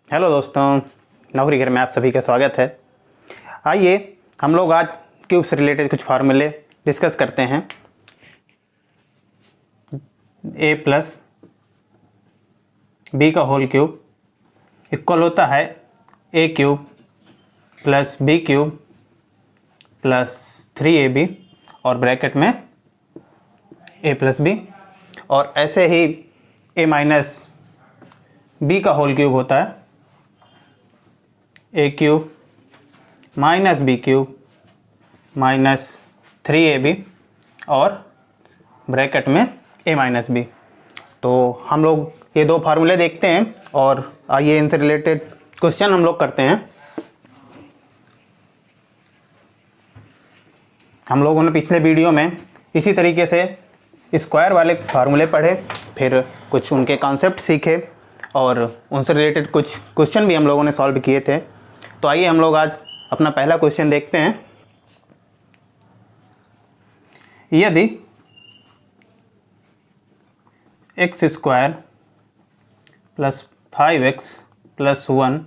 Hello दोस्तों, नौकरी घर में आप सभी का स्वागत है। आइए हम लोग आज क्यूब से रिलेटेड कुछ फार्मूले डिस्कस करते हैं। a प्लस बी का होल क्यूब इक्वल होता है a cube plus B cube plus 3ab और ब्रैकेट में a प्लस बी, और ऐसे ही a माइनस बी का होल क्यूब होता है a cube minus B cube minus 3ab और ब्रैकेट में a माइनस बी। तो हम लोग ये दो फार्मूले देखते हैं और आइए इनसे रिलेटेड क्वेश्चन हम लोग करते हैं। हम लोगों ने पिछले वीडियो में इसी तरीके से स्क्वायर वाले फार्मूले पढ़े, फिर कुछ उनके कॉन्सेप्ट सीखे और उनसे रिलेटेड कुछ क्वेश्चन भी हम लोगों ने सॉल्व किए थे। तो आइए हम लोग आज अपना पहला क्वेश्चन देखते हैं। यदि x square plus 5x plus 1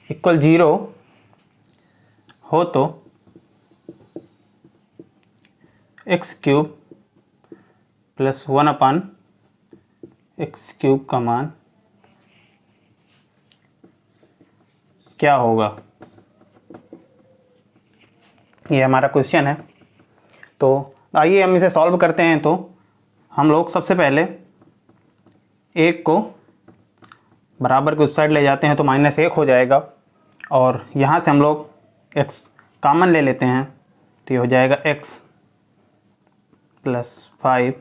equal 0 हो तो x cube plus 1 upon X cube का मान क्या होगा? ये हमारा क्वेश्चन है। तो आइए हम इसे सॉल्व करते हैं। तो हम लोग सबसे पहले एक को बराबर के उस साइड ले जाते हैं तो -1 हो जाएगा, और यहाँ से हम लोग x कॉमन ले लेते हैं तो ये हो जाएगा x प्लस 5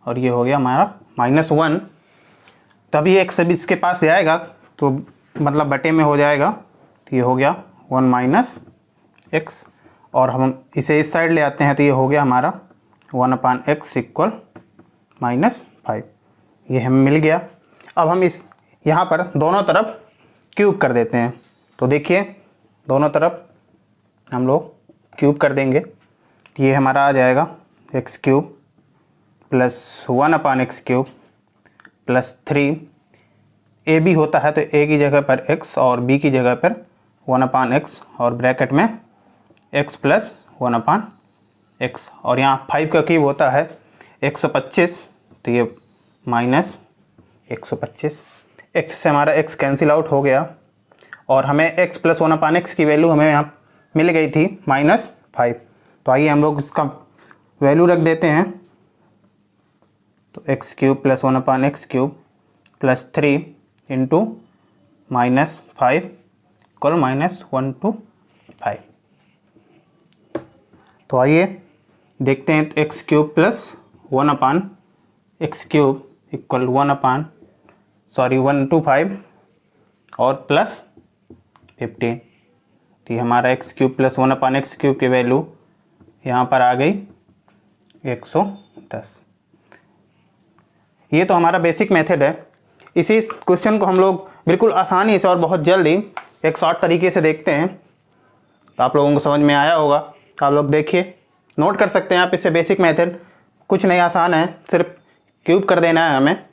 और ये हो गया हमारा -1। तभी x अब इसके पास जाएगा तो मतलब बटे में हो जाएगा, तो ये हो गया 1 माइनस एक्स, और हम इसे इस साइड ले आते हैं तो ये हो गया हमारा 1 अपान एक्स इक्वल -5। ये हमें मिल गया। अब हम इस यहाँ पर दोनों तरफ क्यूब कर देते हैं। तो देखिए दोनों तरफ हम लोग क्यूब कर देंगे तो ये हमारा आ जाएगा X cube plus 1 upon X cube plus 3। A B होता है तो ए की जगह पर x और b की जगह पर 1 अपान एक्स और ब्रैकेट में x प्लस 1 अपान एक्स, और यहाँ 5 का क्यूब होता है 125 तो ये माइनस 125। x से हमारा x कैंसिल आउट हो गया और हमें x प्लस 1 अपान एक्स की वैल्यू हमें यहाँ मिल गई थी -5। तो आइए हम लोग इसका वैल्यू रख देते हैं। तो x cube plus 1 upon X cube plus 3 into -5 equal -1 to 5। तो आइए देखते हैं। तो x cube plus 1 upon X cube equal 1 to 5 और प्लस 15। तो ये हमारा x cube plus 1 upon X cube की वैल्यू यहाँ पर आ गई 110। ये तो हमारा बेसिक मेथड है। इसी क्वेश्चन को हम लोग बिल्कुल आसानी से और बहुत जल्दी एक शॉर्ट तरीके से देखते हैं। तो आप लोगों को समझ में आया होगा। आप लोग देखिए, नोट कर सकते हैं आप इसे। बेसिक मेथड कुछ नहीं, आसान है, सिर्फ क्यूब कर देना है हमें।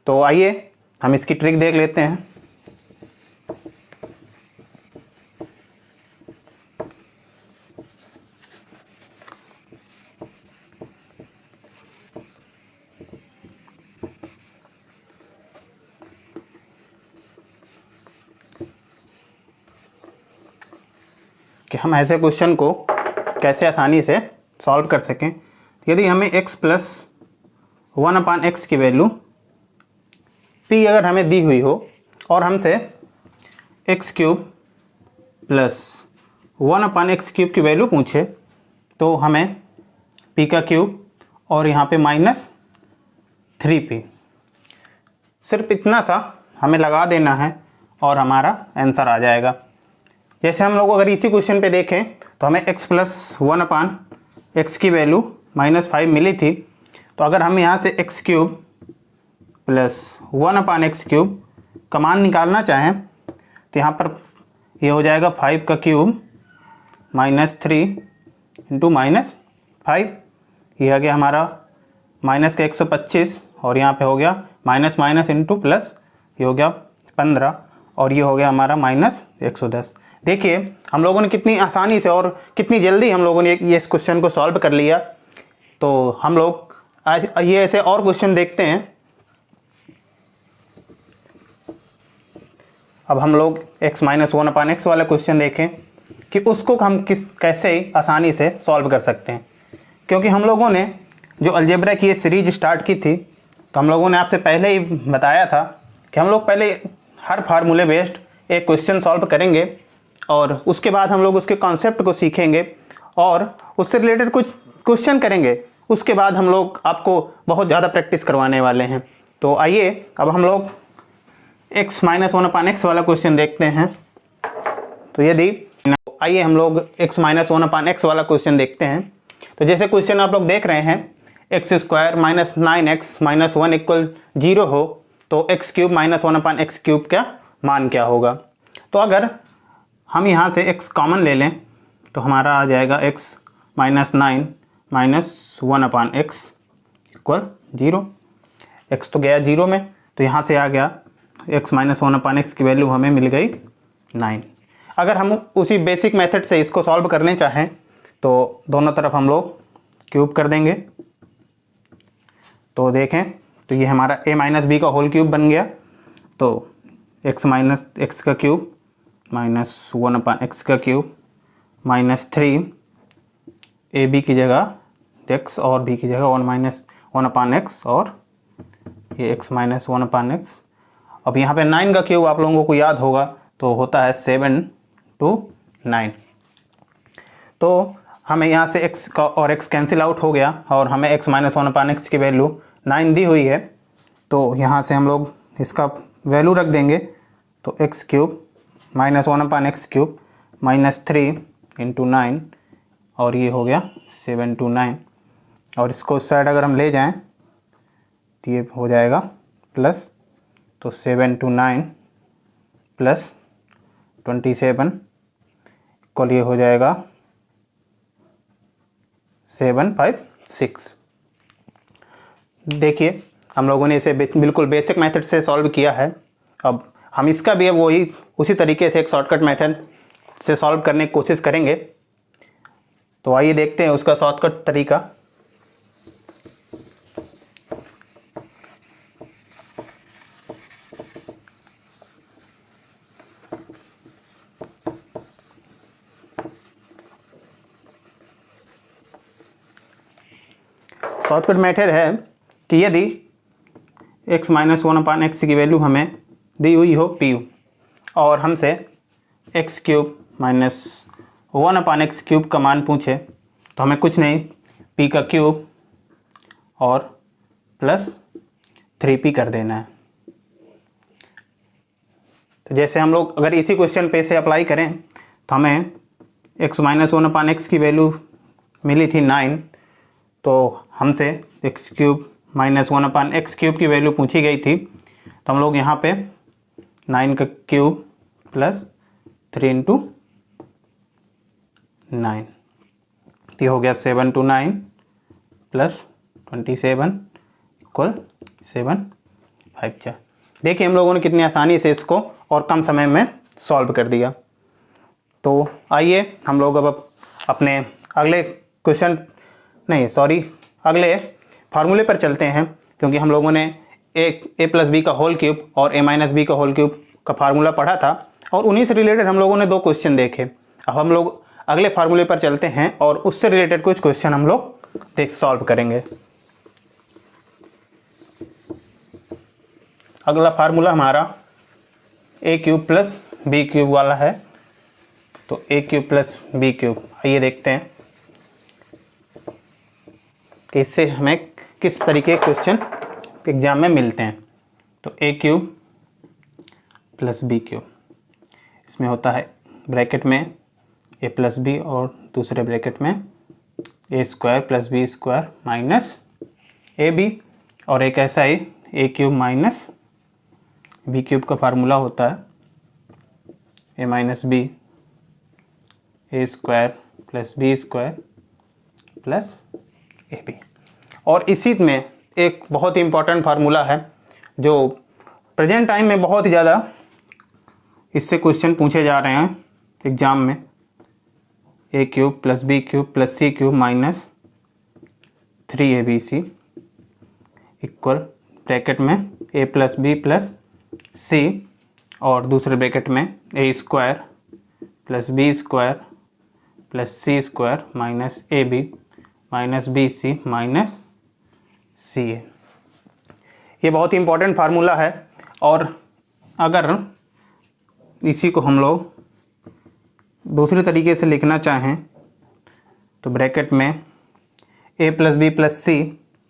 तो आइए हम इसकी ट्रिक देख लेते हैं। कि हम ऐसे क्वेश्चन को कैसे आसानी से सॉल्व कर सकें। यदि हमें x प्लस 1 अपान एक्स की वैल्यू p अगर हमें दी हुई हो और हमसे x cube plus 1 upon X cube की वैल्यू पूछे, तो हमें p का क्यूब और यहाँ पे -3p, सिर्फ इतना सा हमें लगा देना है और हमारा आंसर आ जाएगा। जैसे हम लोग अगर इसी क्वेश्चन पे देखें तो हमें x प्लस 1 अपान एक्स की वैल्यू -5 मिली थी। तो अगर हम यहाँ से x cube plus 1 upon X cube का मान निकालना चाहें तो यहाँ पर ये हो जाएगा 5 का क्यूब -3 इंटू -5। ये आ गया हमारा माइनस का 125 और यहाँ पे हो गया माइनस माइनस इंटू प्लस, ये हो गया 15। और ये हो गया हमारा -110। देखिए हम लोगों ने कितनी आसानी से और कितनी जल्दी हम लोगों ने ये इस क्वेश्चन को सॉल्व कर लिया। तो हम लोग आज ये ऐसे और क्वेश्चन देखते हैं। अब हम लोग x-1/x वाला क्वेश्चन देखें कि उसको हम कैसे आसानी से सॉल्व कर सकते हैं। क्योंकि हम लोगों ने जो अलजेब्रा की ये सीरीज स्टार्ट की थी, तो हम लोगों ने आपसे पहले ही बताया था कि हम लोग पहले हर फार्मूले बेस्ड एक क्वेश्चन सॉल्व करेंगे और उसके बाद हम लोग उसके कॉन्सेप्ट को सीखेंगे और उससे रिलेटेड कुछ क्वेश्चन करेंगे। उसके बाद हम लोग आपको बहुत ज़्यादा प्रैक्टिस करवाने वाले हैं। तो आइए अब हम लोग x-1/x वाला क्वेश्चन देखते हैं। तो यदि आइए हम लोग x-1/x वाला क्वेश्चन देखते हैं। तो जैसे क्वेश्चन आप लोग देख रहे हैं, x² - 9x - 1 = 0 हो तो x³ - 1/x³ का मान क्या होगा। तो अगर हम यहाँ से x कॉमन ले लें तो हमारा आ जाएगा x - 9 - 1/x = 0। x तो गया 0 में, तो यहाँ से आ गया x - 1/x की वैल्यू हमें मिल गई 9। अगर हम उसी बेसिक मेथड से इसको सॉल्व करने चाहें तो दोनों तरफ हम लोग क्यूब कर देंगे। तो देखें तो ये हमारा a - b का होल क्यूब बन गया। तो x - x का क्यूब - 1/x का क्यूब -3 ab की जगह x और b की जगह 1/x और ये x - 1/x। अब यहाँ पे 9 का क्यूब आप लोगों को याद होगा तो होता है 7 to 9। तो हमें यहाँ से x का और x कैंसिल आउट हो गया और हमें x - 1/x की वैल्यू 9 दी हुई है। तो यहाँ से हम लोग इसका वैल्यू रख देंगे। तो x³ - 1/x³ -3 × 9 और ये हो गया 7 to 9। और इसको उस साइड अगर हम ले जाएं तो ये हो जाएगा प्लस। तो 7 to 9 + 27 = ये हो जाएगा 756। देखिए हम लोगों ने इसे बिल्कुल बेसिक मेथड से सॉल्व किया है। अब हम इसका भी वही उसी तरीके से एक शॉर्टकट मेथड से सॉल्व करने की कोशिश करेंगे। तो आइए देखते हैं उसका शॉर्टकट तरीका। शॉर्टकट मेथड है कि यदि x - 1/x की वैल्यू हमें दी हुई हो p और हमसे x³ - 1/x³ का मान पूछे तो हमें कुछ नहीं p का क्यूब और प्लस 3p कर देना है। तो जैसे हम लोग अगर इसी क्वेश्चन पे से अप्लाई करें तो हमें x - 1/x की वैल्यू मिली थी 9। तो हमसे x³ - 1/x³ की वैल्यू पूछी गई थी। तो हम लोग यहाँ पे 9 का क्यूब प्लस 3 × 9 ये हो गया 7 to 9 + 27 = 756। देखिए हम लोगों ने कितनी आसानी से इसको और कम समय में सॉल्व कर दिया। तो आइए हम लोग अब अपने अगले क्वेश्चन अगले फार्मूले पर चलते हैं। क्योंकि हम लोगों ने a + b का होल क्यूब और a - b का होल क्यूब का फार्मूला पढ़ा था और उन्हीं से रिलेटेड हम लोगों ने 2 क्वेश्चन देखे। अब हम लोग अगले फार्मूले पर चलते हैं और उससे रिलेटेड कुछ क्वेश्चन हम लोग सॉल्व करेंगे। अगला फार्मूला हमारा a³ + b³ वाला है। तो a³ + b³। आइए देखते हैं कि इससे हमें किस तरीके के क्वेश्चन एग्जाम में मिलते हैं। तो a³ + b³, इसमें होता है ब्रैकेट में a + b और दूसरे ब्रैकेट में a² + b² - ab। और एक ऐसा ही a³ - b³ का फार्मूला होता है a - b a² + b² + ab। और इसी में एक बहुत ही इम्पॉर्टेंट फार्मूला है जो प्रेजेंट टाइम में बहुत ही ज़्यादा इससे क्वेश्चन पूछे जा रहे हैं एग्ज़ाम में। A cube plus B cube plus c cube minus 3abc equal bracket में a plus b plus c और दूसरे ब्रैकेट में a square plus b square plus C square minus a b minus b c minus c a. ये बहुत ही important formula है, और अगर इसी को हम लोग दूसरे तरीके से लिखना चाहें तो ब्रैकेट में a plus b plus c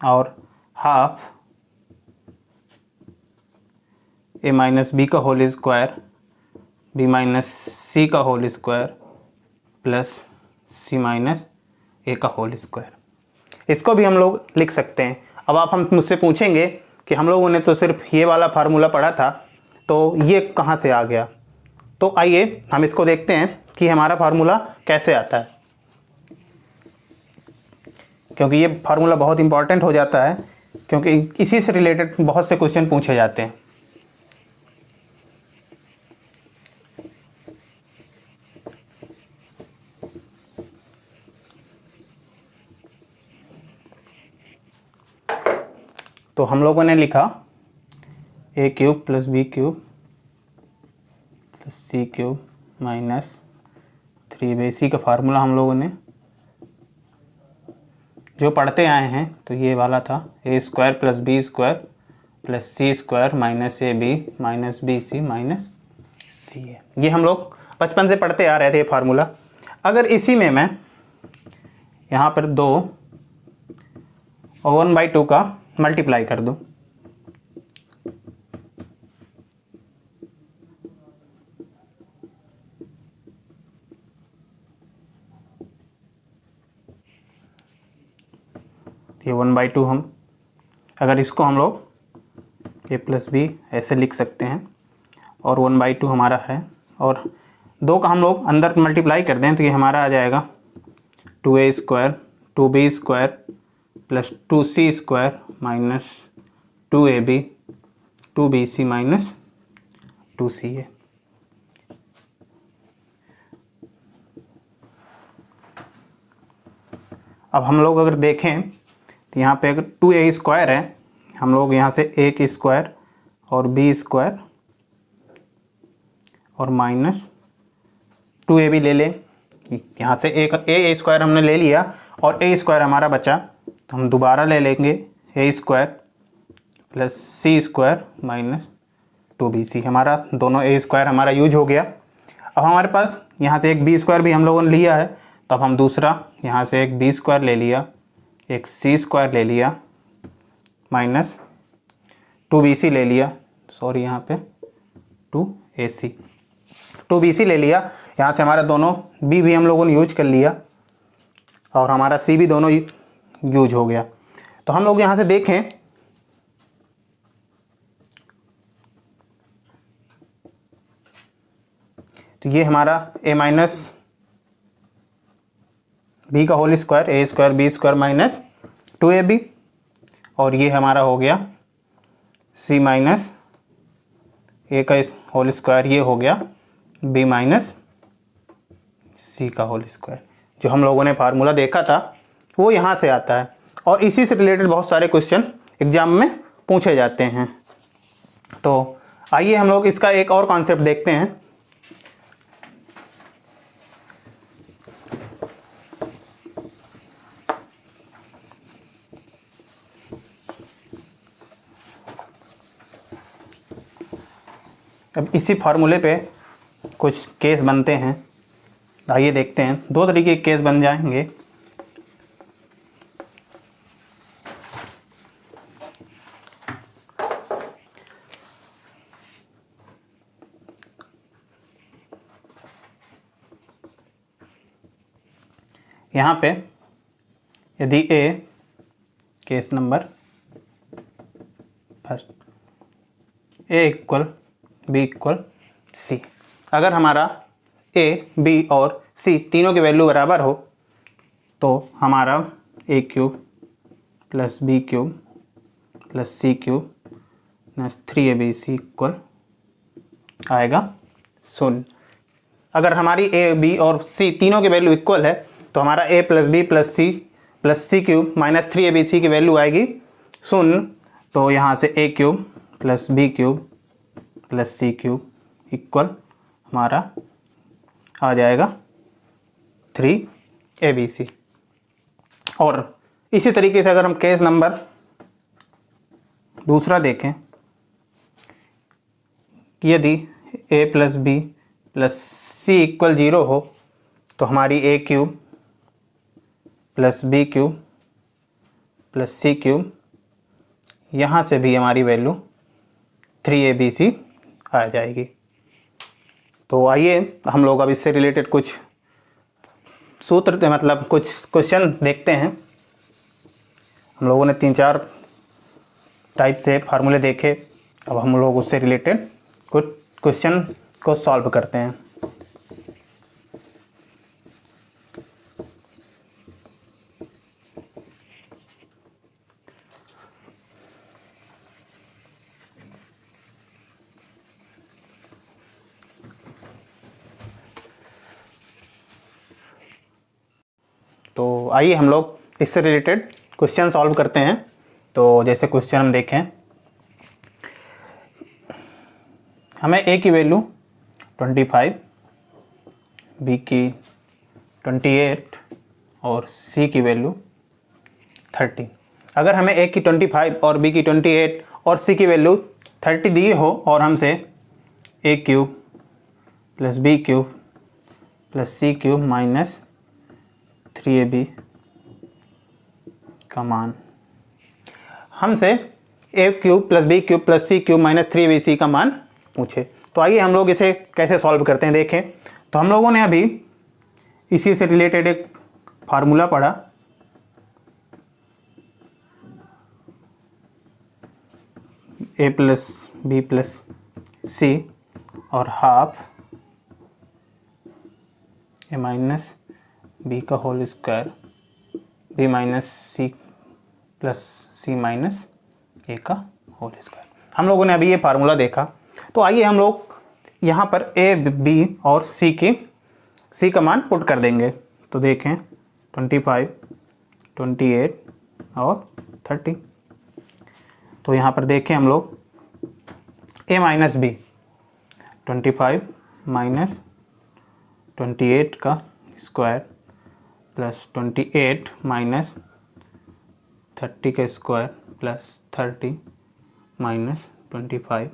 और हाफ ए माइनस बी का whole square b minus c का whole square plus c minus a का होल स्क्वायर, इसको भी हम लोग लिख सकते हैं। अब आप हम मुझसे पूछेंगे कि हम लोगों ने तो सिर्फ ये वाला फार्मूला पढ़ा था, तो ये कहाँ से आ गया। तो आइए हम इसको देखते हैं कि हमारा फार्मूला कैसे आता है, क्योंकि ये फार्मूला बहुत इंपॉर्टेंट हो जाता है, क्योंकि इसी से रिलेटेड बहुत से क्वेश्चन पूछे जाते हैं। तो हम लोगों ने लिखा a cube plus B cube plus c cube minus 3ac का फार्मूला हम लोगों ने जो पढ़ते आए हैं, तो ये वाला था a square plus b square plus C square minus a b minus b c minus c a. ये हम लोग बचपन से पढ़ते आ रहे थे ये फार्मूला। अगर इसी में मैं यहाँ पर 2 और 1/2 का मल्टीप्लाई कर दूं, ये 1/2 हम अगर इसको हम लोग ए प्लस बी ऐसे लिख सकते हैं, और 1/2 हमारा है, और 2 का हम लोग अंदर मल्टीप्लाई कर दें तो ये हमारा आ जाएगा 2a square 2b square plus 2c square minus 2ab 2bc minus 2ca। अब हम लोग अगर देखें तो यहाँ पे अगर 2a स्क्वायर है, हम लोग यहाँ से a की स्क्वायर और b स्क्वायर और माइनस 2ab ले लें। यहाँ से a स्क्वायर हमने ले लिया और a स्क्वायर हमारा बचा, तो हम दोबारा ले लेंगे a square plus C square minus 2bc। हमारा दोनों a स्क्वायर हमारा यूज हो गया। अब हमारे पास यहाँ से एक b स्क्वायर भी हम लोगों ने लिया है, तो अब हम दूसरा यहाँ से एक b स्क्वायर ले लिया, एक c स्क्वायर ले लिया माइनस 2bc ले लिया, सॉरी यहाँ पे 2bc ले लिया। यहाँ से हमारा दोनों b भी हम लोगों ने यूज कर लिया और हमारा c भी दोनों यूज हो गया। तो हम लोग यहाँ से देखें तो ये हमारा a माइनस बी का whole square a square b square minus 2ab, और ये हमारा हो गया c माइनस ए का होल स्क्वायर, ये हो गया b माइनस सी का होल स्क्वायर। जो हम लोगों ने फार्मूला देखा था वो यहाँ से आता है, और इसी से रिलेटेड बहुत सारे क्वेश्चन एग्जाम में पूछे जाते हैं। तो आइए हम लोग इसका एक और कॉन्सेप्ट देखते हैं। अब इसी फार्मूले पे कुछ केस बनते हैं, आइए देखते हैं। 2 तरीके के केस बन जाएंगे। यहाँ पे यदि ए case number first A equal B equal सी, अगर हमारा ए बी और सी तीनों की वैल्यू बराबर हो तो हमारा a cube plus B cube plus c cube plus 3abc equal आएगा शून्य। अगर हमारी ए बी और सी तीनों की वैल्यू इक्वल है तो हमारा a plus b plus c cube minus 3abc की वैल्यू आएगी शून्य। तो यहाँ से a cube plus B cube plus c cube equal हमारा आ जाएगा 3abc। और इसी तरीके से अगर हम केस नंबर दूसरा देखें कि यदि a plus b plus c equal 0 हो तो हमारी a cube plus B cube plus c cube यहाँ से भी हमारी वैल्यू 3abc आ जाएगी। तो आइए हम लोग अब इससे रिलेटेड कुछ सूत्र मतलब कुछ क्वेश्चन देखते हैं। हम लोगों ने 3-4 टाइप से फार्मूले देखे, अब हम लोग उससे रिलेटेड कुछ क्वेश्चन को सॉल्व करते हैं। तो आइए हम लोग इससे रिलेटेड क्वेश्चन सॉल्व करते हैं। तो जैसे क्वेश्चन हम देखें, हमें ए की वैल्यू 25, बी की 28 और सी की वैल्यू 30। अगर हमें ए की 25 और बी की 28 और सी की वैल्यू 30 दी हो और हमसे a cube plus B cube plus c cube minus 3ab का मान, हमसे a cube plus B cube plus c cube minus 3abc का मान पूछे। तो आइए हम लोग इसे कैसे सॉल्व करते हैं देखें। तो हम लोगों ने अभी इसी से रिलेटेड एक फार्मूला पढ़ा, a plus b plus c और हाफ ए माइनस बी का whole square b minus c plus c minus a का होल स्क्वायर। हम लोगों ने अभी ये फार्मूला देखा। तो आइए हम लोग यहाँ पर ए बी और सी का मान पुट कर देंगे। तो देखें 25, 28 और 30। तो यहाँ पर देखें हम लोग ए माइनस बी 25 माइनस 28 का स्क्वायर प्लस 28 माइनस 30 का स्क्वायर प्लस 30 माइनस 25।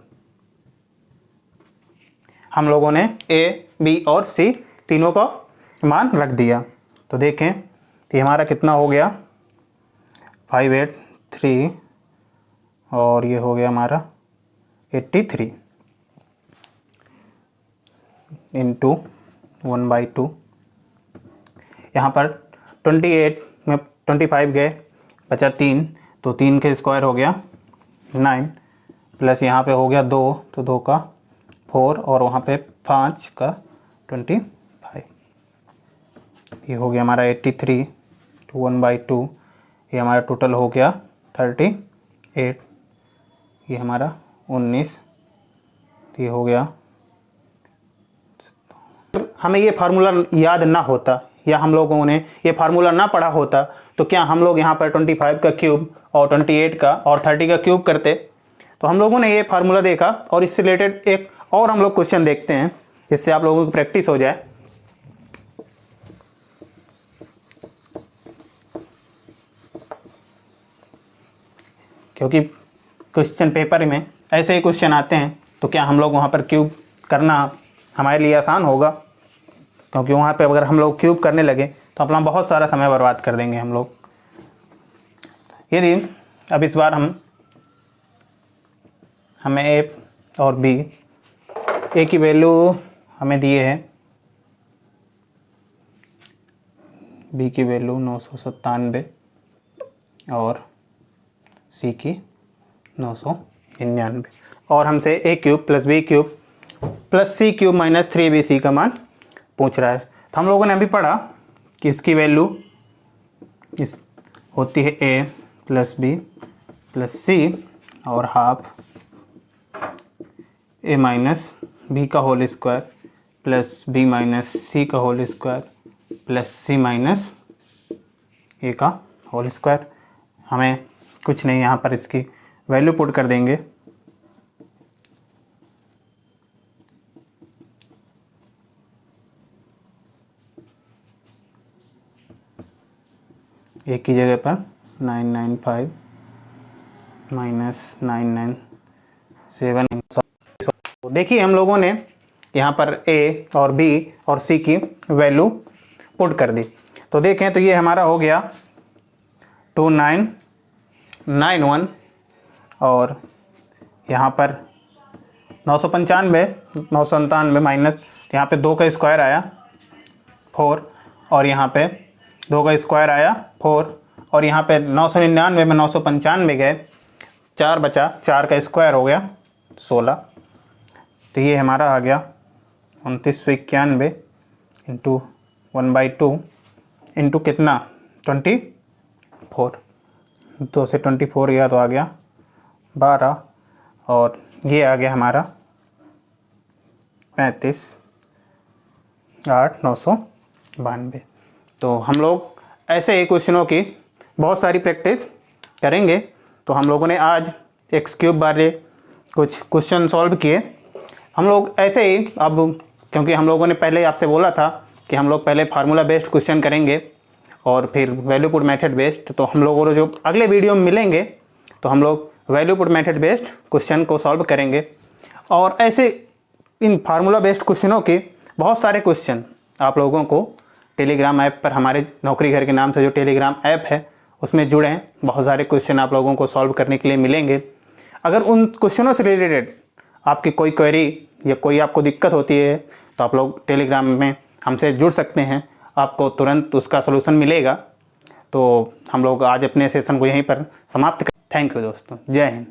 हम लोगों ने ए बी और सी तीनों का मान रख दिया। तो देखें कि हमारा कितना हो गया 583 और ये हो गया हमारा 83 इंटू 1/2। यहाँ पर 28 में 25 गए, बचा 3, तो 3 के स्क्वायर हो गया 9 प्लस यहाँ पे हो गया 2, तो 2 का 4 और वहाँ पे 5 का 25। ये हो गया हमारा 83 तो 1/2। ये हमारा टोटल हो गया 38। ये हमारा 19। ये हो गया। हमें ये फार्मूला याद ना होता या हम लोगों ने ये फार्मूला ना पढ़ा होता तो क्या हम लोग यहाँ पर 25 का क्यूब और 28 का और 30 का क्यूब करते। तो हम लोगों ने ये फार्मूला देखा और इससे रिलेटेड एक और हम लोग क्वेश्चन देखते हैं जिससे आप लोगों की प्रैक्टिस हो जाए। क्योंकि क्वेश्चन पेपर में ऐसे ही क्वेश्चन आते हैं तो क्या हम लोग वहाँ पर क्यूब करना हमारे लिए आसान होगा, क्योंकि वहाँ पे अगर हम लोग क्यूब करने लगे तो अपना बहुत सारा समय बर्बाद कर देंगे हम लोग। यदि अब इस बार हमें ए और बी, ए की वैल्यू हमें दिए है, बी की वैल्यू 997 और सी की 999 और हमसे a cube plus B cube plus c cube minus 3abc का मान पूछ रहा है। तो हम लोगों ने अभी पढ़ा कि इसकी वैल्यू होती है a plus b plus c और हाफ ए माइनस बी का whole square plus b minus c का whole square plus c minus a का होल स्क्वायर। हमें कुछ नहीं, यहाँ पर इसकी वैल्यू पुट कर देंगे। एक की जगह पर 995 माइनस 997। देखिए हम लोगों ने यहाँ पर ए और बी और सी की वैल्यू पुट कर दी। तो देखें तो ये हमारा हो गया 2991 और यहाँ पर 995 माइनस यहाँ पे 2 का स्क्वायर आया 4 और यहाँ पे 2 का स्क्वायर आया 4 और यहाँ पे 999 में 995 गए, 4 बचा, 4 का स्क्वायर हो गया 16। तो ये हमारा आ गया 2991 इंटू 1/2 इंटू कितना 24। 2 से 24 गया तो आ गया 12 और ये आ गया हमारा 35,892। तो हम लोग ऐसे ही क्वेश्चनों की बहुत सारी प्रैक्टिस करेंगे। तो हम लोगों ने आज एक्स क्यूब वाले कुछ क्वेश्चन सॉल्व किए। हम लोग ऐसे ही अब, क्योंकि हम लोगों ने पहले आपसे बोला था कि हम लोग पहले फार्मूला बेस्ड क्वेश्चन करेंगे और फिर वैल्यू पुट मेथड बेस्ड, तो हम लोगों को जो अगले वीडियो में मिलेंगे तो हम लोग value put method based question को सॉल्व करेंगे। और ऐसे इन फार्मूला बेस्ड क्वेश्चनों के बहुत सारे क्वेश्चन आप लोगों को टेलीग्राम ऐप पर, हमारे नौकरी घर के नाम से जो टेलीग्राम ऐप है उसमें जुड़े हैं, बहुत सारे क्वेश्चन आप लोगों को सॉल्व करने के लिए मिलेंगे। अगर उन क्वेश्चनों से रिलेटेड आपकी कोई क्वेरी या कोई आपको दिक्कत होती है तो आप लोग टेलीग्राम में हमसे जुड़ सकते हैं, आपको तुरंत उसका सलूशन मिलेगा। तो हम लोग आज अपने सेशन को यहीं पर समाप्त करें। थैंक यू दोस्तों, जय हिंद।